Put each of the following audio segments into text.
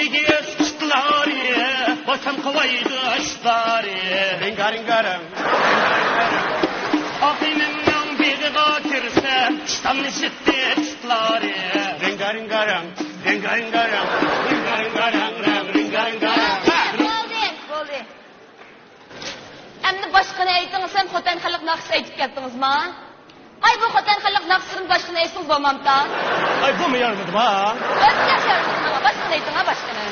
Gidiyoruz çıtları, başım kıvaydı aşkları. Ringaringarım. Akimimden biri kaçırsa, çıtam işitti çıtları. Ringaringarım. Ringaringarım. Ringaringarım. Ringaringarım. Bo'ldi. Endi boshqani aytdingiz, ham xotin xalq naqsh aytib ketdingizmi? Ay bu xotin xalq naqshini boshqani aytsangiz bo'lmamda. Ay bu mu yarmadı ha? O'zga gapirdim, boshqani ayting, boshqani.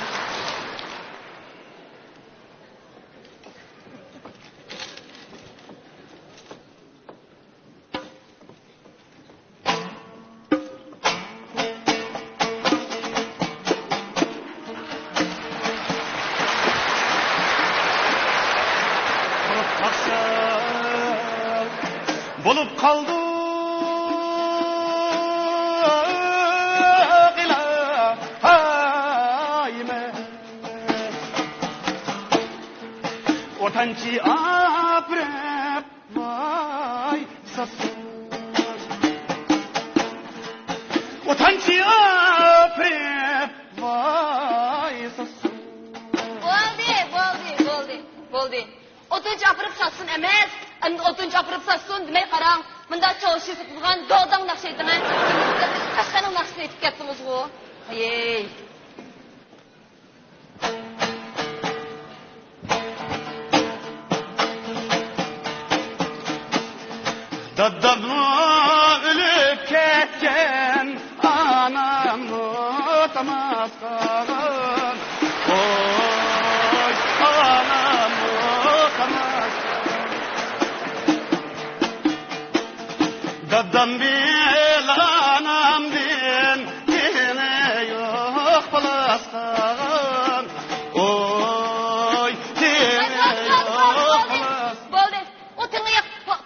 Bulup kaldı ilahime Otançı aprep vay sasın Otançı aprep vay sasın Bo'ldi. O'tin chopirib satsin emas, endi o'tin chopirib satsin demay qarang. Bunda cho'shi tutgan dodang naqsh aytman. Qashqaning naqshini aytib ketdingiz-ku. Ayey. Dadamı ölüp ketken anamı tamaz kalın Oy anamı tamaz Dadam bil anam bil Dine yok palaskan Oy dine yok palaskan Bo'ldi. O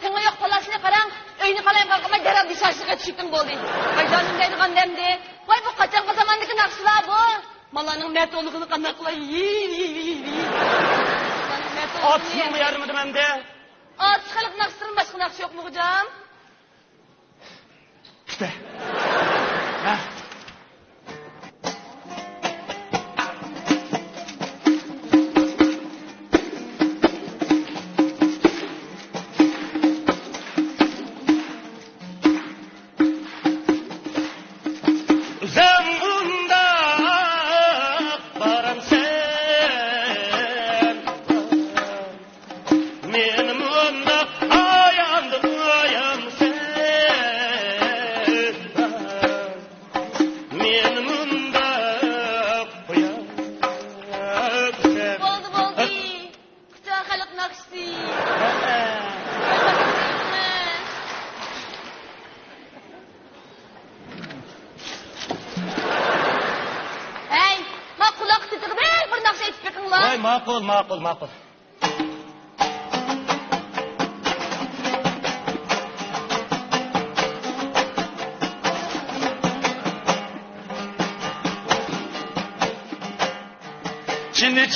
tinga yo'q palasini qarang. Uyni qalay qalqamay darab dishashga tushdim bo'ldi. Qaydanim deydigan demdi. Voy bu qachongi zamondagi naqshlar bu? Malaning metolligini qanday qilay? Atsın mı yarmadım hem de? At xalq naqshdan boshqa naqsh yo'qmi hocam? İşte. Ha. Zemunda baram sen Menim onda ayam sen Menim onda koyam sen Bo'ldi. Qachon xalq naqshdi? Hey, ma quloq titig'ib bir naqsh aytib beqinglar. Ay ma'qul.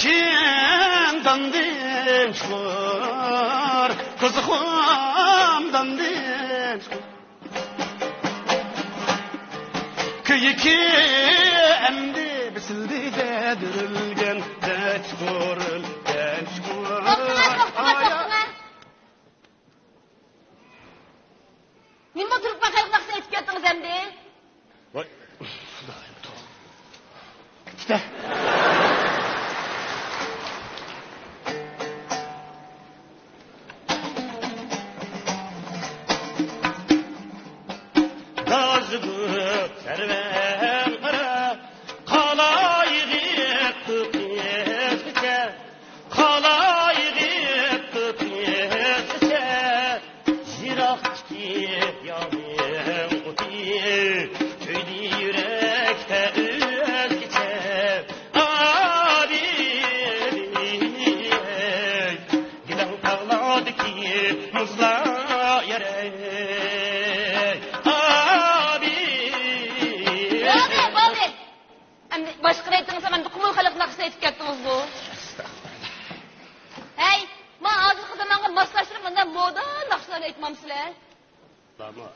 Çin dandim çıkır, kızıkım dandim çıkır. Kıyıki emdi bisildi de dürülgen de çıkır. To'xtanglar. Nima turib xalq naqsh aytib ketdingiz endi? Voy, Xudoyim to'g'ri. İşte. Gazgı serven kara kalayıp tutuyezse kalayıp tutuyezse ziraktki yanım uti tüydü yürekte özgüce abi giden tağladı ki muzla yere Boshqa aytdingiz, men qumul xalq naqshini aytib ketdingiz bu. Hey, men hozirgi zamonga moslashtirib, mendan moda naqshlarni aytmamsizlar. Tamam.